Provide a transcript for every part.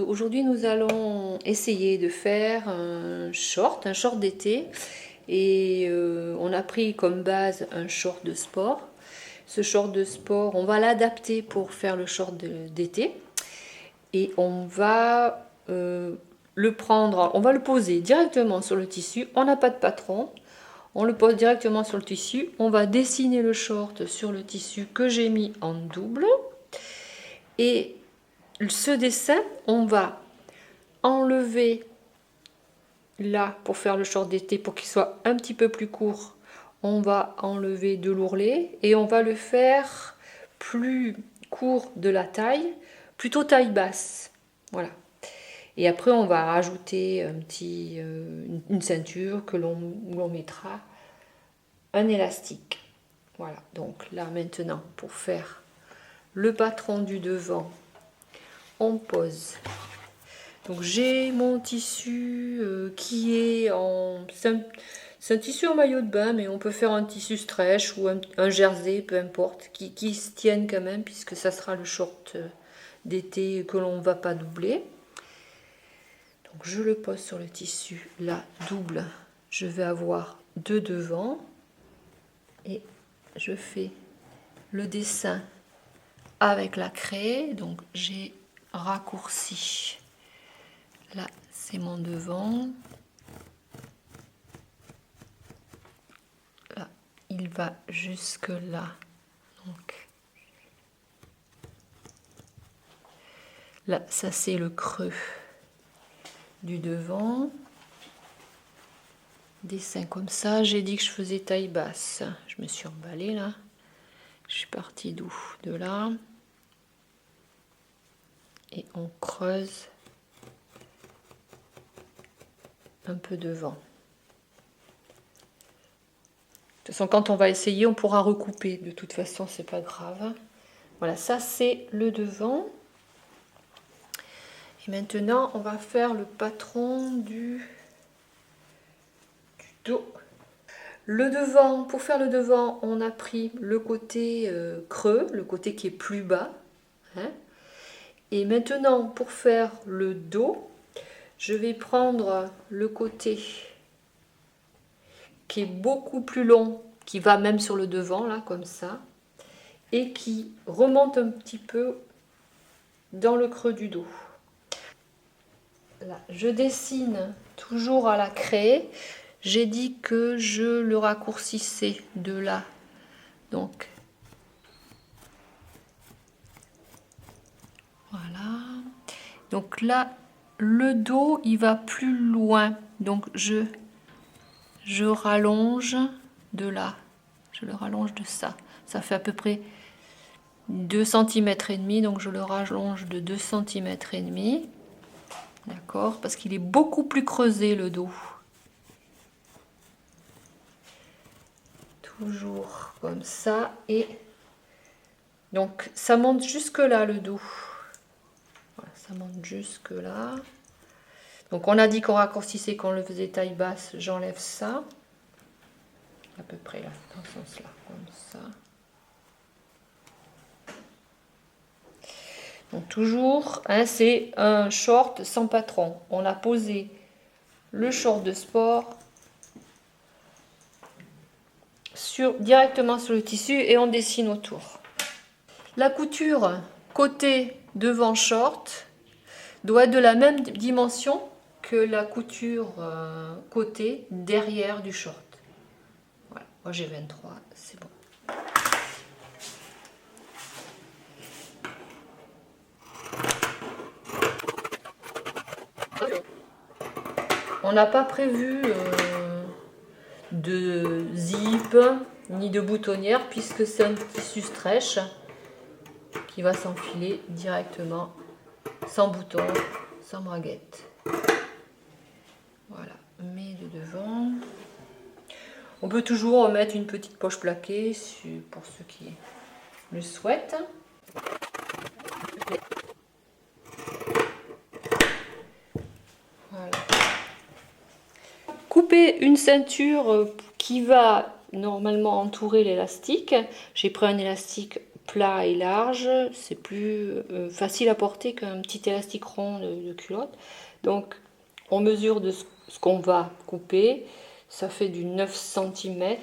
Aujourd'hui, nous allons essayer de faire un short d'été. Et on a pris comme base un short de sport. Ce short de sport, on va l'adapter pour faire le short d'été. Et on va le prendre, on va le poser directement sur le tissu. On n'a pas de patron. On le pose directement sur le tissu. On va dessiner le short sur le tissu que j'ai mis en double. Et ce dessin, on va enlever là pour faire le short d'été pour qu'il soit un petit peu plus court. On va enlever de l'ourlet et on va le faire plus court de la taille, plutôt taille basse. Voilà. Et après on va rajouter une ceinture que l'on mettra un élastique. Voilà. Donc là maintenant pour faire le patron du devant, on pose. Donc j'ai mon tissu qui est en... C'est un tissu en maillot de bain, mais on peut faire un tissu stretch ou un jersey, peu importe, qui se tienne quand même, puisque ça sera le short d'été que l'on ne va pas doubler. Donc je le pose sur le tissu, là, double. Je vais avoir deux devant. Et je fais le dessin avec la craie. Donc j'ai raccourci. Là, c'est mon devant. Là, il va jusque là. Donc, là, ça c'est le creux du devant. Dessin comme ça. J'ai dit que je faisais taille basse. Je me suis emballée là. Je suis partie d'où? De là. Et on creuse un peu devant. De toute façon, quand on va essayer, on pourra recouper. De toute façon, c'est pas grave. Voilà, ça c'est le devant. Et maintenant, on va faire le patron du dos. Le devant, pour faire le devant, on a pris le côté creux, le côté qui est plus bas. Hein. Et maintenant, pour faire le dos, je vais prendre le côté qui est beaucoup plus long, qui va même sur le devant, là, comme ça, et qui remonte un petit peu dans le creux du dos. Là, je dessine toujours à la craie. J'ai dit que je le raccourcissais de là. Donc, voilà. Donc là, le dos, il va plus loin. Donc, je rallonge de là. Je le rallonge de ça. Ça fait à peu près 2 cm et demi. Donc, je le rallonge de 2 cm et demi. D'accord? Parce qu'il est beaucoup plus creusé, le dos. Toujours comme ça. Et donc, ça monte jusque là, le dos. Voilà, ça monte jusque là. Donc, on a dit qu'on raccourcissait, qu'on le faisait taille basse. J'enlève ça. À peu près là, dans ce sens-là. Comme ça. Donc, toujours, hein, c'est un short sans patron. On a posé le short de sport directement sur le tissu et on dessine autour. La couture côté devant short doit être de la même dimension que la couture côté derrière du short. Voilà. Moi j'ai 23, c'est bon. On n'a pas prévu de zip ni de boutonnière puisque c'est un tissu stretch qui va s'enfiler directement sans bouton, sans braguette. Voilà, mais de devant. On peut toujours mettre une petite poche plaquée pour ceux qui le souhaitent. Voilà. Couper une ceinture qui va normalement entourer l'élastique. J'ai pris un élastique plat et large, c'est plus facile à porter qu'un petit élastique rond de culotte. Donc on mesure de ce qu'on va couper, ça fait du 9 cm.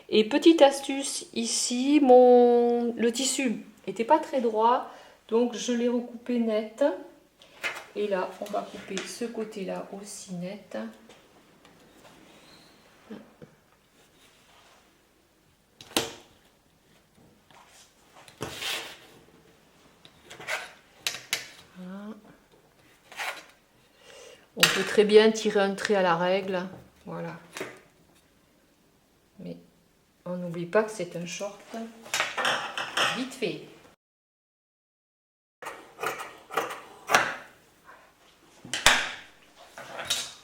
Et petite astuce ici, le tissu n'était pas très droit, donc je l'ai recoupé net. Et là, on va couper ce côté-là aussi net. Voilà. On peut très bien tirer un trait à la règle, voilà. Mais on n'oublie pas que c'est un short vite fait.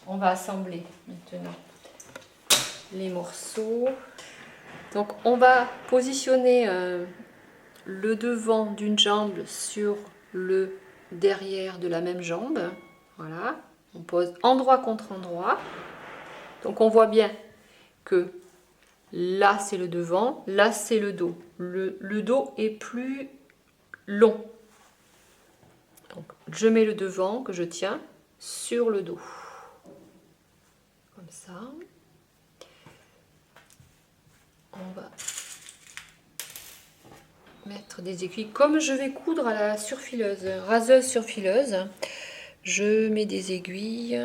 On va assembler maintenant les morceaux. Donc on va positionner le devant d'une jambe sur le derrière de la même jambe. Voilà, on pose endroit contre endroit. Donc on voit bien que là c'est le devant, là c'est le dos. Le dos est plus long. Donc je mets le devant que je tiens sur le dos. Comme ça. On va mettre des aiguilles. Comme je vais coudre à la surfileuse, raseuse surfileuse, je mets des aiguilles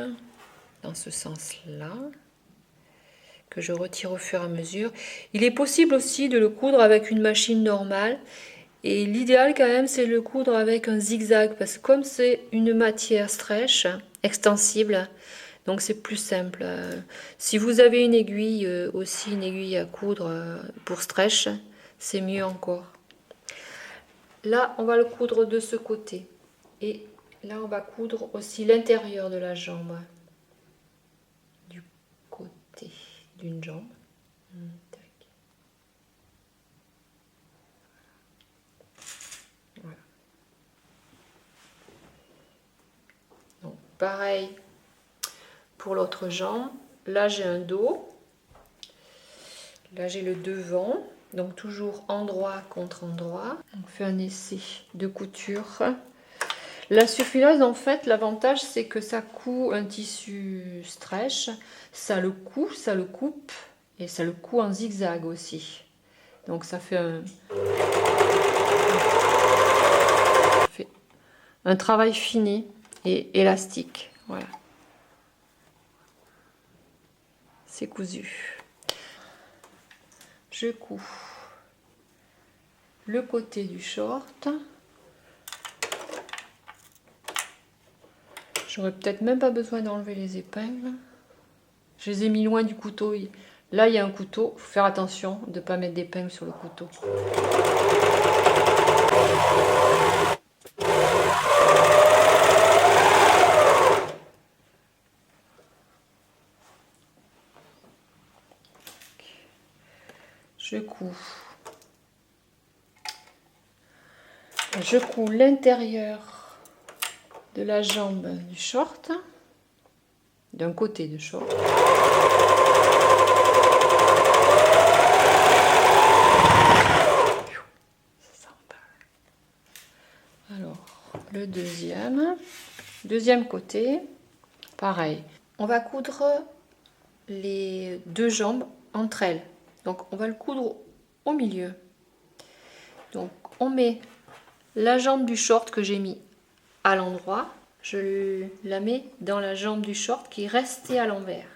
dans ce sens-là, que je retire au fur et à mesure. Il est possible aussi de le coudre avec une machine normale. Et l'idéal quand même, c'est de le coudre avec un zigzag, parce que comme c'est une matière stretch, extensible, donc c'est plus simple. Si vous avez une aiguille, aussi une aiguille à coudre pour stretch, c'est mieux encore. Là, on va le coudre de ce côté. Et là, on va coudre aussi l'intérieur de la jambe. Du côté d'une jambe. Voilà. Donc, pareil pour l'autre jambe. Là, j'ai un dos. Là, j'ai le devant. Donc, toujours endroit contre endroit. On fait un essai de couture. La surfileuse, en fait, l'avantage, c'est que ça coud un tissu stretch. Ça le coud, ça le coupe. Et ça le coud en zigzag aussi. Donc, ça fait un travail fini et élastique. Voilà. C'est cousu. Je couds le côté du short. J'aurais peut-être même pas besoin d'enlever les épingles. Je les ai mis loin du couteau. Là, il y a un couteau. Il faut faire attention de ne pas mettre d'épingles sur le couteau. Je couds l'intérieur de la jambe du short, d'un côté de short. Alors, le deuxième côté, pareil. On va coudre les deux jambes entre elles. Donc, on va le coudre au milieu. Donc, on met la jambe du short que j'ai mis à l'endroit. Je la mets dans la jambe du short qui est restée à l'envers.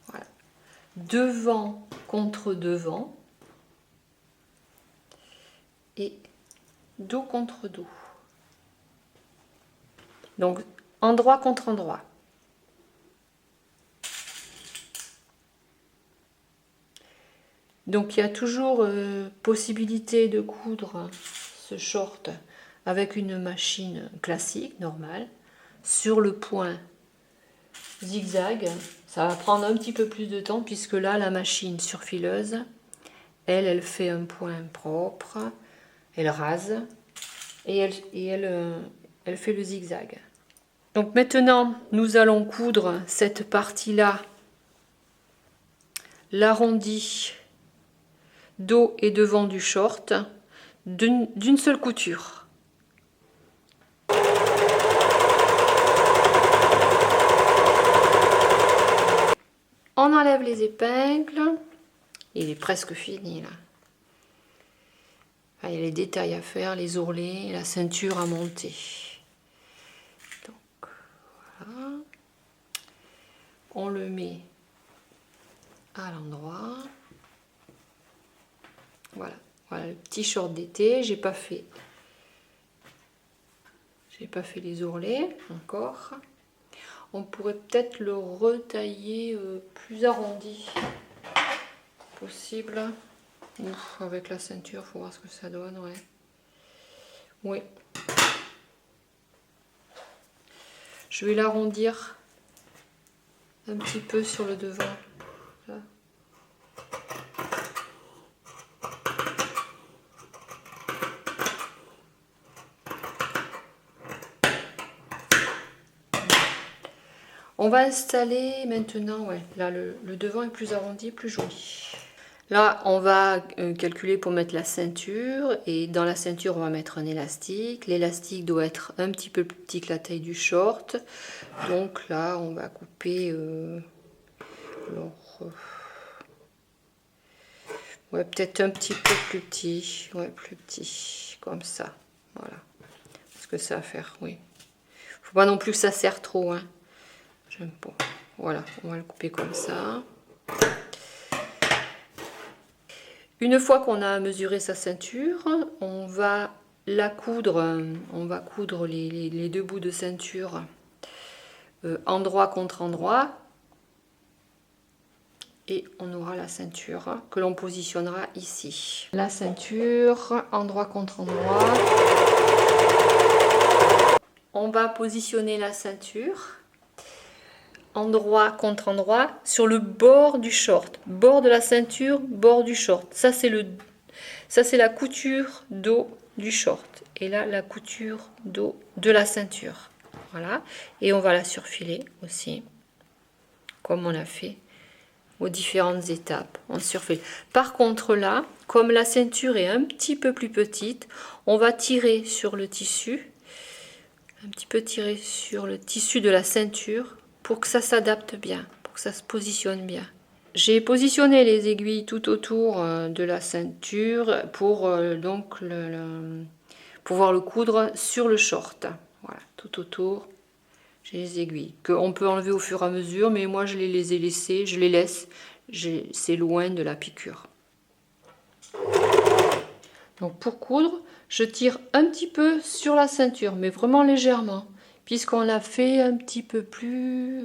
Voilà. Devant contre devant. Et dos contre dos. Donc, endroit contre endroit. Donc, il y a toujours possibilité de coudre ce short avec une machine classique, normale, sur le point zigzag. Ça va prendre un petit peu plus de temps puisque là, la machine surfileuse, elle fait un point propre, elle rase et elle fait le zigzag. Donc maintenant, nous allons coudre cette partie-là, l'arrondi dos et devant du short d'une seule couture. On enlève les épingles. Il est presque fini là. Ah, il y a les détails à faire, les ourlets, la ceinture à monter. Donc voilà. On le met à l'endroit. Voilà. Voilà le petit short d'été. J'ai pas fait les ourlets encore. On pourrait peut-être le retailler plus arrondi. Possible. Ouf, avec la ceinture, faut voir ce que ça donne, ouais. Oui. Je vais l'arrondir un petit peu sur le devant. Là. On va installer maintenant, ouais, là le devant est plus arrondi, plus joli. Là, on va calculer pour mettre la ceinture et dans la ceinture, on va mettre un élastique. L'élastique doit être un petit peu plus petit que la taille du short. Donc là, on va couper ouais, peut-être un petit peu plus petit. Ouais, plus petit, comme ça. Voilà. Ce que ça va faire, oui. Faut pas non plus que ça serre trop, hein. J'aime pas. Voilà, on va le couper comme ça. Une fois qu'on a mesuré sa ceinture, on va la coudre, les deux bouts de ceinture endroit contre endroit et on aura la ceinture que l'on positionnera ici. La ceinture endroit contre endroit. On va positionner la ceinture endroit contre endroit sur le bord du short, bord de la ceinture, bord du short. Ça c'est la couture dos du short et là la couture dos de la ceinture. Voilà, et on va la surfiler aussi comme on l'a fait aux différentes étapes. On surfile. Par contre là, comme la ceinture est un petit peu plus petite, on va tirer sur le tissu, un petit peu tirer sur le tissu de la ceinture pour que ça s'adapte bien, pour que ça se positionne bien. J'ai positionné les aiguilles tout autour de la ceinture pour donc pouvoir le coudre sur le short. Voilà, tout autour, j'ai les aiguilles qu'on peut enlever au fur et à mesure, mais moi je les ai laissées, je les laisse, c'est loin de la piqûre. Donc pour coudre, je tire un petit peu sur la ceinture, mais vraiment légèrement, puisqu'on l'a fait un petit peu plus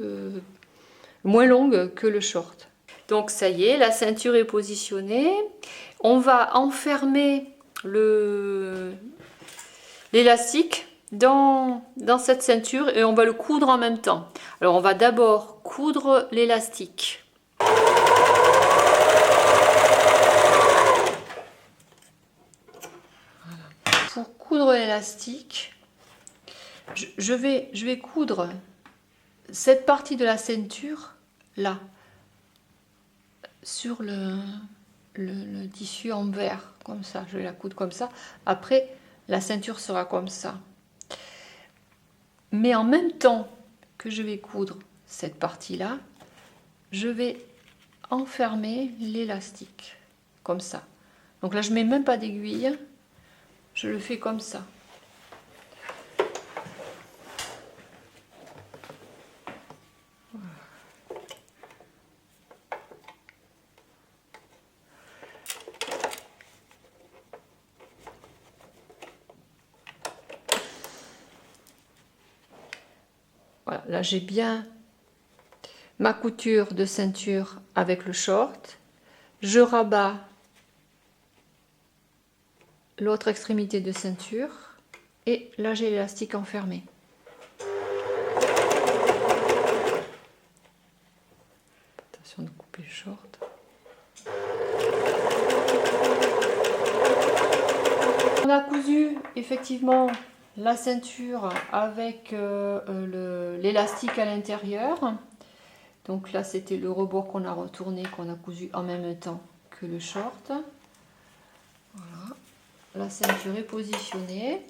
moins longue que le short. Donc ça y est, la ceinture est positionnée. On va enfermer l'élastique dans cette ceinture et on va le coudre en même temps. Alors on va d'abord coudre l'élastique. Pour coudre l'élastique, je vais coudre cette partie de la ceinture là sur le tissu en vert, comme ça. Je vais la coudre comme ça. Après, la ceinture sera comme ça. Mais en même temps que je vais coudre cette partie-là, je vais enfermer l'élastique, comme ça. Donc là, je mets même pas d'aiguille, je le fais comme ça. Voilà, là j'ai bien ma couture de ceinture avec le short. Je rabats l'autre extrémité de ceinture et là j'ai l'élastique enfermé. Attention de couper le short. On a cousu effectivement la ceinture avec l'élastique à l'intérieur. Donc là c'était le rebord qu'on a retourné, qu'on a cousu en même temps que le short. la ceinture est positionnée.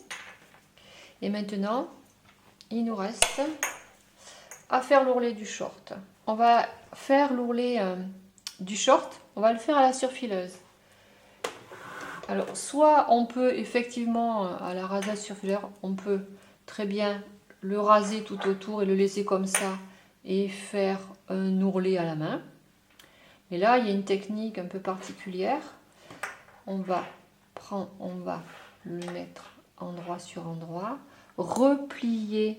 Et maintenant, il nous reste à faire l'ourlet du short. On va faire l'ourlet du short, on va le faire à la surfileuse. Alors, soit on peut effectivement, à la raseuse surfileur, on peut très bien le raser tout autour et le laisser comme ça et faire un ourlet à la main. Mais là, il y a une technique un peu particulière. On va le mettre endroit sur endroit, replier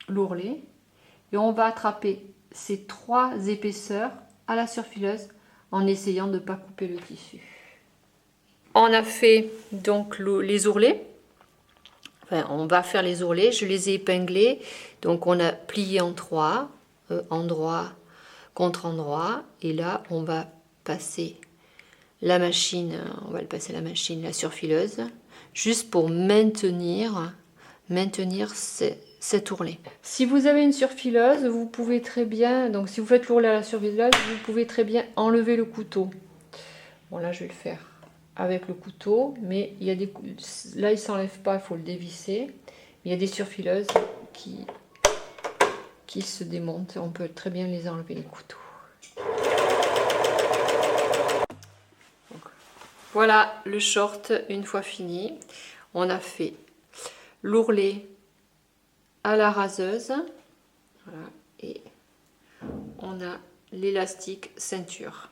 l'ourlet et on va attraper ces 3 épaisseurs à la surfileuse en essayant de ne pas couper le tissu. On a fait donc les ourlets. Enfin, on va faire les ourlets. Je les ai épinglés. Donc on a plié en 3, endroit contre endroit. Et là, on va passer la machine, la surfileuse, juste pour maintenir cet ourlet. Si vous avez une surfileuse, vous pouvez très bien, donc si vous faites l'ourlet à la surfileuse, vous pouvez très bien enlever le couteau. Bon, là je vais le faire avec le couteau, mais il y a là il s'enlève pas, il faut le dévisser. Il y a des surfileuses qui se démontent, on peut très bien les enlever les couteaux. Donc, voilà le short une fois fini. On a fait l'ourlet à la raseuse, voilà, et on a l'élastique ceinture.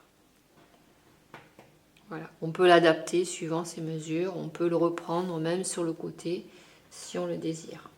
Voilà, on peut l'adapter suivant ses mesures, on peut le reprendre même sur le côté si on le désire.